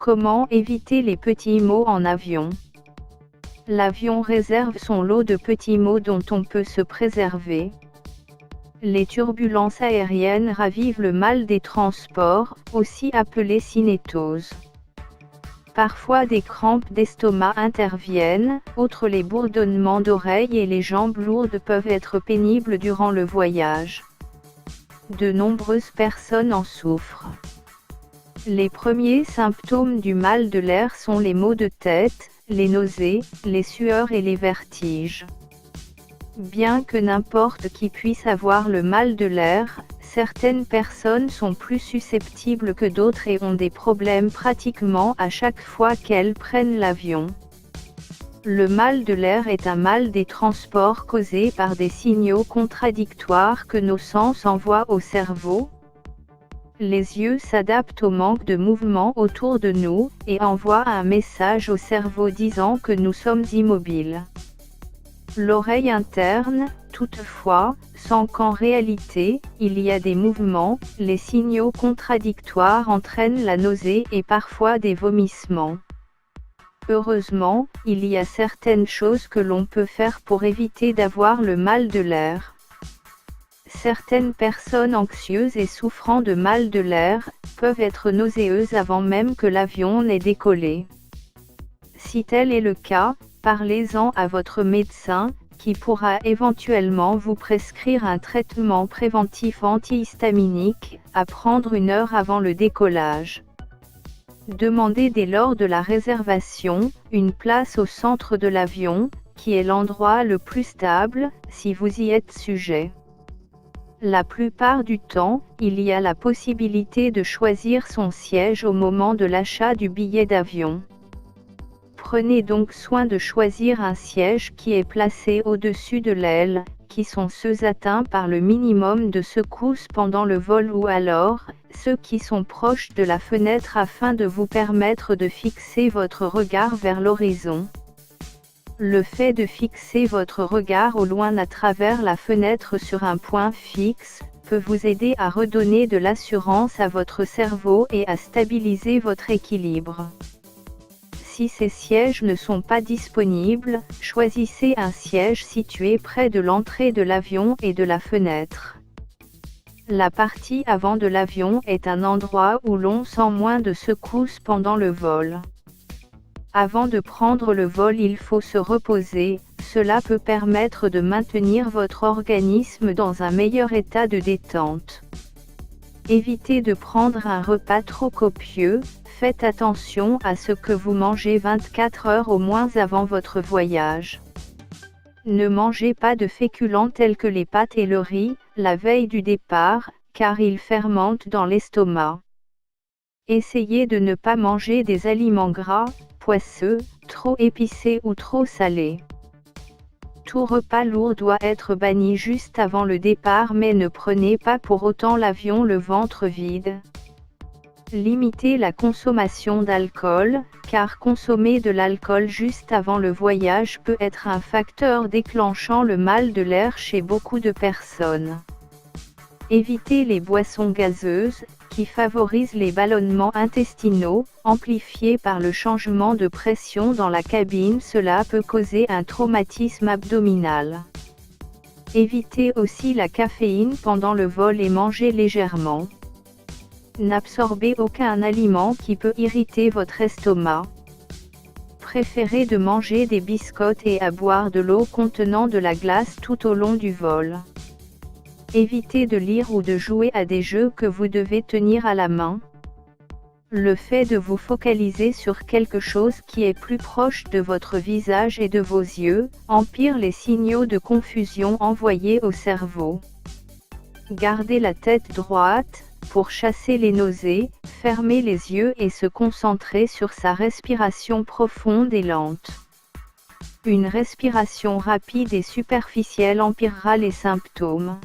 Comment éviter les petits maux en avion? L'avion réserve son lot de petits maux dont on peut se préserver. Les turbulences aériennes ravivent le mal des transports, aussi appelé cinétose. Parfois des crampes d'estomac interviennent, outre les bourdonnements d'oreilles et les jambes lourdes peuvent être pénibles durant le voyage. De nombreuses personnes en souffrent. Les premiers symptômes du mal de l'air sont les maux de tête, les nausées, les sueurs et les vertiges. Bien que n'importe qui puisse avoir le mal de l'air, certaines personnes sont plus susceptibles que d'autres et ont des problèmes pratiquement à chaque fois qu'elles prennent l'avion. Le mal de l'air est un mal des transports causé par des signaux contradictoires que nos sens envoient au cerveau. Les yeux s'adaptent au manque de mouvement autour de nous, et envoient un message au cerveau disant que nous sommes immobiles. L'oreille interne, toutefois, sent qu'en réalité, il y a des mouvements, les signaux contradictoires entraînent la nausée et parfois des vomissements. Heureusement, il y a certaines choses que l'on peut faire pour éviter d'avoir le mal de l'air. Certaines personnes anxieuses et souffrant de mal de l'air peuvent être nauséeuses avant même que l'avion n'ait décollé. Si tel est le cas, parlez-en à votre médecin, qui pourra éventuellement vous prescrire un traitement préventif antihistaminique, à prendre 1 heure avant le décollage. Demandez dès lors de la réservation, une place au centre de l'avion, qui est l'endroit le plus stable, si vous y êtes sujet. La plupart du temps, il y a la possibilité de choisir son siège au moment de l'achat du billet d'avion. Prenez donc soin de choisir un siège qui est placé au-dessus de l'aile, qui sont ceux atteints par le minimum de secousses pendant le vol ou alors, ceux qui sont proches de la fenêtre afin de vous permettre de fixer votre regard vers l'horizon. Le fait de fixer votre regard au loin à travers la fenêtre sur un point fixe, peut vous aider à redonner de l'assurance à votre cerveau et à stabiliser votre équilibre. Si ces sièges ne sont pas disponibles, choisissez un siège situé près de l'entrée de l'avion et de la fenêtre. La partie avant de l'avion est un endroit où l'on sent moins de secousses pendant le vol. Avant de prendre le vol, il faut se reposer, cela peut permettre de maintenir votre organisme dans un meilleur état de détente. Évitez de prendre un repas trop copieux, faites attention à ce que vous mangez 24 heures au moins avant votre voyage. Ne mangez pas de féculents tels que les pâtes et le riz, la veille du départ, car ils fermentent dans l'estomac. Essayez de ne pas manger des aliments gras, poisseux, trop épicés ou trop salés. Tout repas lourd doit être banni juste avant le départ, mais ne prenez pas pour autant l'avion le ventre vide. Limitez la consommation d'alcool, car consommer de l'alcool juste avant le voyage peut être un facteur déclenchant le mal de l'air chez beaucoup de personnes. Évitez les boissons gazeuses, qui favorisent les ballonnements intestinaux, amplifiés par le changement de pression dans la cabine. Cela peut causer un traumatisme abdominal. Évitez aussi la caféine pendant le vol et mangez légèrement. N'absorbez aucun aliment qui peut irriter votre estomac. Préférez de manger des biscottes et à boire de l'eau contenant de la glace tout au long du vol. Évitez de lire ou de jouer à des jeux que vous devez tenir à la main. Le fait de vous focaliser sur quelque chose qui est plus proche de votre visage et de vos yeux, empire les signaux de confusion envoyés au cerveau. Gardez la tête droite, pour chasser les nausées, fermez les yeux et se concentrer sur sa respiration profonde et lente. Une respiration rapide et superficielle empirera les symptômes.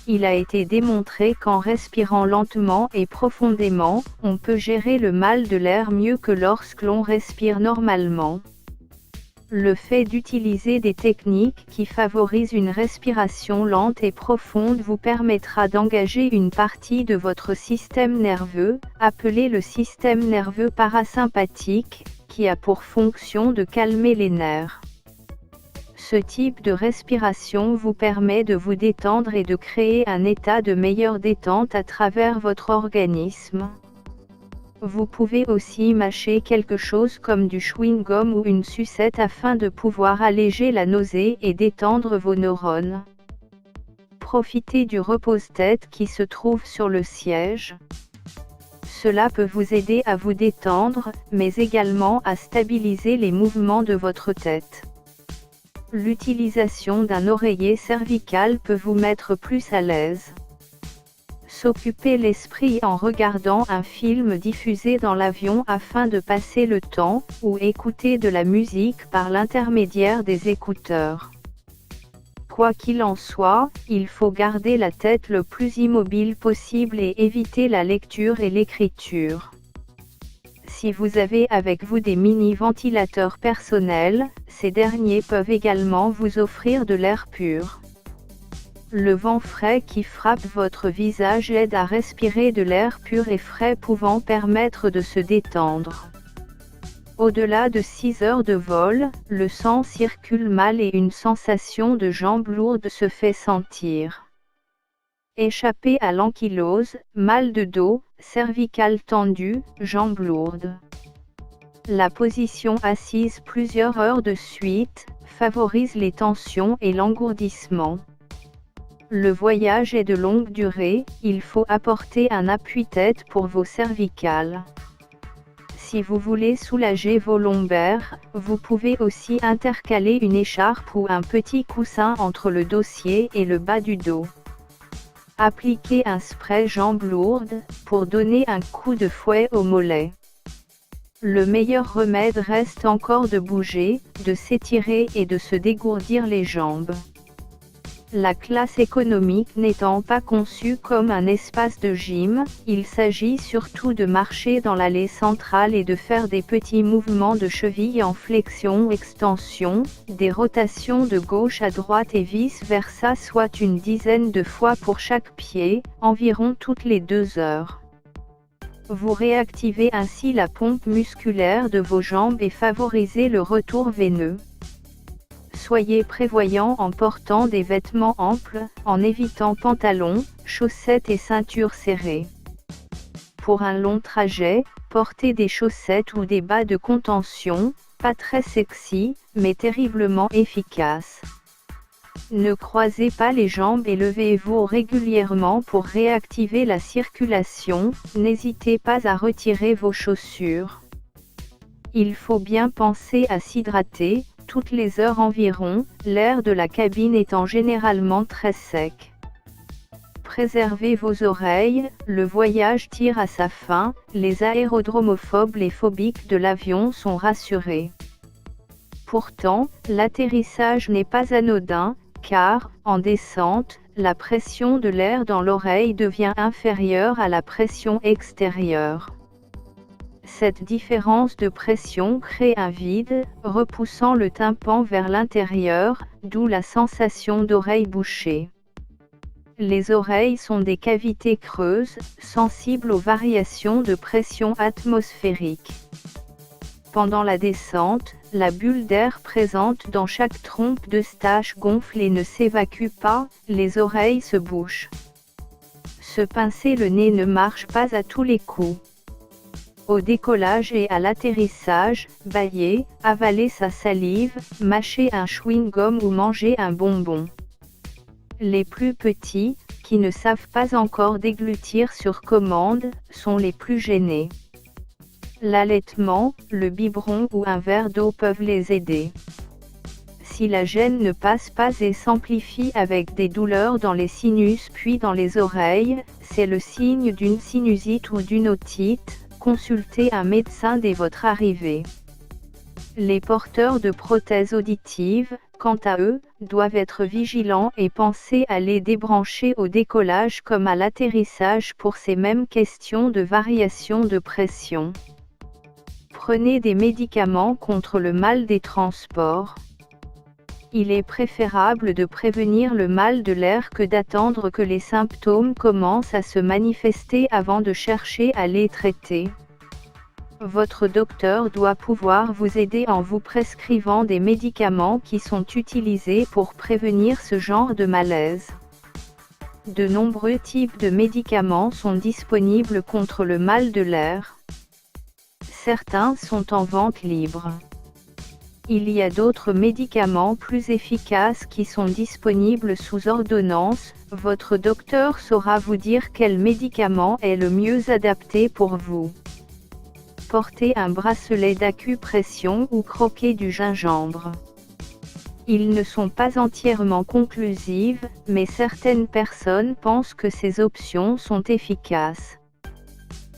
Il a été démontré qu'en respirant lentement et profondément, on peut gérer le mal de l'air mieux que lorsque l'on respire normalement. Le fait d'utiliser des techniques qui favorisent une respiration lente et profonde vous permettra d'engager une partie de votre système nerveux, appelé le système nerveux parasympathique, qui a pour fonction de calmer les nerfs. Ce type de respiration vous permet de vous détendre et de créer un état de meilleure détente à travers votre organisme. Vous pouvez aussi mâcher quelque chose comme du chewing-gum ou une sucette afin de pouvoir alléger la nausée et détendre vos neurones. Profitez du repose-tête qui se trouve sur le siège. Cela peut vous aider à vous détendre, mais également à stabiliser les mouvements de votre tête. L'utilisation d'un oreiller cervical peut vous mettre plus à l'aise. S'occuper l'esprit en regardant un film diffusé dans l'avion afin de passer le temps, ou écouter de la musique par l'intermédiaire des écouteurs. Quoi qu'il en soit, il faut garder la tête le plus immobile possible et éviter la lecture et l'écriture. Si vous avez avec vous des mini-ventilateurs personnels, ces derniers peuvent également vous offrir de l'air pur. Le vent frais qui frappe votre visage aide à respirer de l'air pur et frais pouvant permettre de se détendre. Au-delà de 6 heures de vol, le sang circule mal et une sensation de jambes lourdes se fait sentir. Échappez à l'ankylose, mal de dos, cervicale tendue, jambes lourdes. La position assise plusieurs heures de suite favorise les tensions et l'engourdissement. Le voyage est de longue durée, il faut apporter un appui-tête pour vos cervicales. Si vous voulez soulager vos lombaires, vous pouvez aussi intercaler une écharpe ou un petit coussin entre le dossier et le bas du dos. Appliquez un spray jambes lourdes, pour donner un coup de fouet aux mollets. Le meilleur remède reste encore de bouger, de s'étirer et de se dégourdir les jambes. La classe économique n'étant pas conçue comme un espace de gym, il s'agit surtout de marcher dans l'allée centrale et de faire des petits mouvements de cheville en flexion-extension, des rotations de gauche à droite et vice-versa, soit une dizaine de fois pour chaque pied, environ toutes les 2 heures. Vous réactivez ainsi la pompe musculaire de vos jambes et favorisez le retour veineux. Soyez prévoyant en portant des vêtements amples, en évitant pantalons, chaussettes et ceintures serrées. Pour un long trajet, portez des chaussettes ou des bas de contention, pas très sexy, mais terriblement efficaces. Ne croisez pas les jambes et levez-vous régulièrement pour réactiver la circulation, n'hésitez pas à retirer vos chaussures. Il faut bien penser à s'hydrater, toutes les heures environ, l'air de la cabine étant généralement très sec. Préservez vos oreilles, le voyage tire à sa fin, les aérodromophobes et phobiques de l'avion sont rassurés. Pourtant, l'atterrissage n'est pas anodin, car, en descente, la pression de l'air dans l'oreille devient inférieure à la pression extérieure. Cette différence de pression crée un vide, repoussant le tympan vers l'intérieur, d'où la sensation d'oreille bouchée. Les oreilles sont des cavités creuses, sensibles aux variations de pression atmosphérique. Pendant la descente, la bulle d'air présente dans chaque trompe d'Eustache gonfle et ne s'évacue pas, les oreilles se bouchent. Se pincer le nez ne marche pas à tous les coups. Au décollage et à l'atterrissage, bâiller, avaler sa salive, mâcher un chewing-gum ou manger un bonbon. Les plus petits, qui ne savent pas encore déglutir sur commande, sont les plus gênés. L'allaitement, le biberon ou un verre d'eau peuvent les aider. Si la gêne ne passe pas et s'amplifie avec des douleurs dans les sinus puis dans les oreilles, c'est le signe d'une sinusite ou d'une otite. Consultez un médecin dès votre arrivée. Les porteurs de prothèses auditives, quant à eux, doivent être vigilants et penser à les débrancher au décollage comme à l'atterrissage pour ces mêmes questions de variation de pression. prenez des médicaments contre le mal des transports, il est préférable de prévenir le mal de l'air que d'attendre que les symptômes commencent à se manifester avant de chercher à les traiter. Votre docteur doit pouvoir vous aider en vous prescrivant des médicaments qui sont utilisés pour prévenir ce genre de malaise. De nombreux types de médicaments sont disponibles contre le mal de l'air. Certains sont en vente libre. Il y a d'autres médicaments plus efficaces qui sont disponibles sous ordonnance. Votre docteur saura vous dire quel médicament est le mieux adapté pour vous. Portez un bracelet d'acupression ou croquer du gingembre. Ils ne sont pas entièrement conclusives, mais certaines personnes pensent que ces options sont efficaces.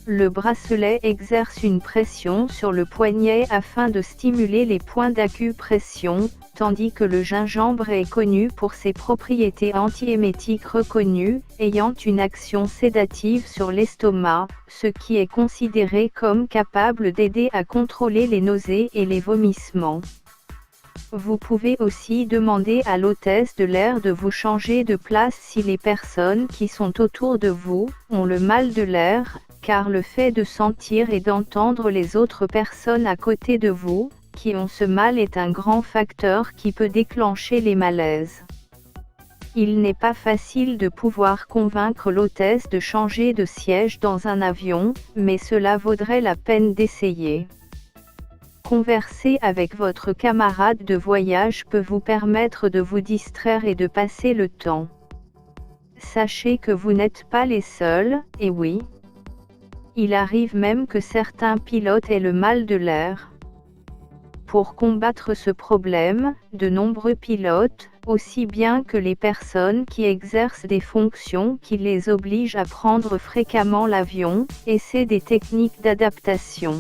Le bracelet exerce une pression sur le poignet afin de stimuler les points d'acupression, tandis que le gingembre est connu pour ses propriétés antiémétiques reconnues, ayant une action sédative sur l'estomac, ce qui est considéré comme capable d'aider à contrôler les nausées et les vomissements. Vous pouvez aussi demander à l'hôtesse de l'air de vous changer de place si les personnes qui sont autour de vous ont le mal de l'air, car le fait de sentir et d'entendre les autres personnes à côté de vous, qui ont ce mal est un grand facteur qui peut déclencher les malaises. Il n'est pas facile de pouvoir convaincre l'hôtesse de changer de siège dans un avion, mais cela vaudrait la peine d'essayer. Converser avec votre camarade de voyage peut vous permettre de vous distraire et de passer le temps. Sachez que vous n'êtes pas les seuls, et oui, il arrive même que certains pilotes aient le mal de l'air. Pour combattre ce problème, de nombreux pilotes, aussi bien que les personnes qui exercent des fonctions qui les obligent à prendre fréquemment l'avion, essaient des techniques d'adaptation.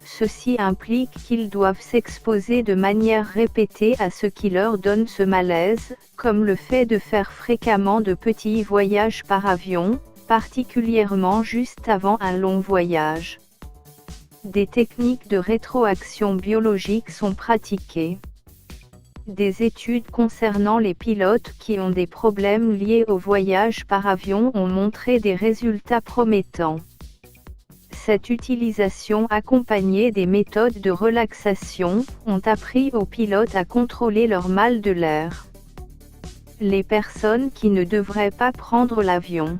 Ceci implique qu'ils doivent s'exposer de manière répétée à ce qui leur donne ce malaise, comme le fait de faire fréquemment de petits voyages par avion, particulièrement juste avant un long voyage. Des techniques de rétroaction biologique sont pratiquées. Des études concernant les pilotes qui ont des problèmes liés au voyage par avion ont montré des résultats promettants. Cette utilisation accompagnée des méthodes de relaxation ont appris aux pilotes à contrôler leur mal de l'air. Les personnes qui ne devraient pas prendre l'avion.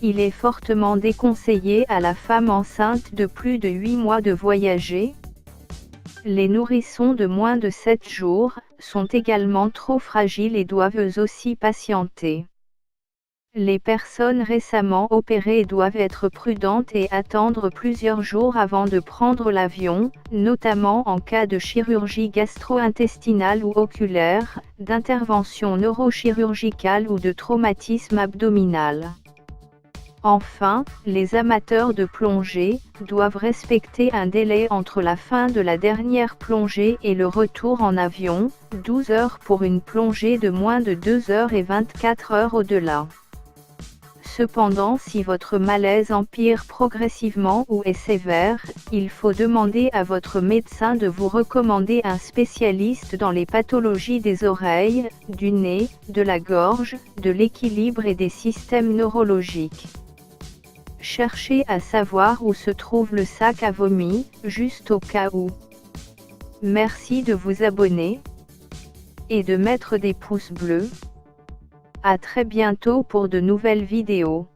Il est fortement déconseillé à la femme enceinte de plus de 8 mois de voyager. Les nourrissons de moins de 7 jours sont également trop fragiles et doivent eux aussi patienter. Les personnes récemment opérées doivent être prudentes et attendre plusieurs jours avant de prendre l'avion, notamment en cas de chirurgie gastro-intestinale ou oculaire, d'intervention neurochirurgicale ou de traumatisme abdominal. Enfin, les amateurs de plongée doivent respecter un délai entre la fin de la dernière plongée et le retour en avion, 12 heures pour une plongée de moins de 2 heures et 24 heures au-delà. Cependant, si votre malaise empire progressivement ou est sévère, il faut demander à votre médecin de vous recommander un spécialiste dans les pathologies des oreilles, du nez, de la gorge, de l'équilibre et des systèmes neurologiques. Cherchez à savoir où se trouve le sac à vomi, juste au cas où. Merci de vous abonner et de mettre des pouces bleus. À très bientôt pour de nouvelles vidéos.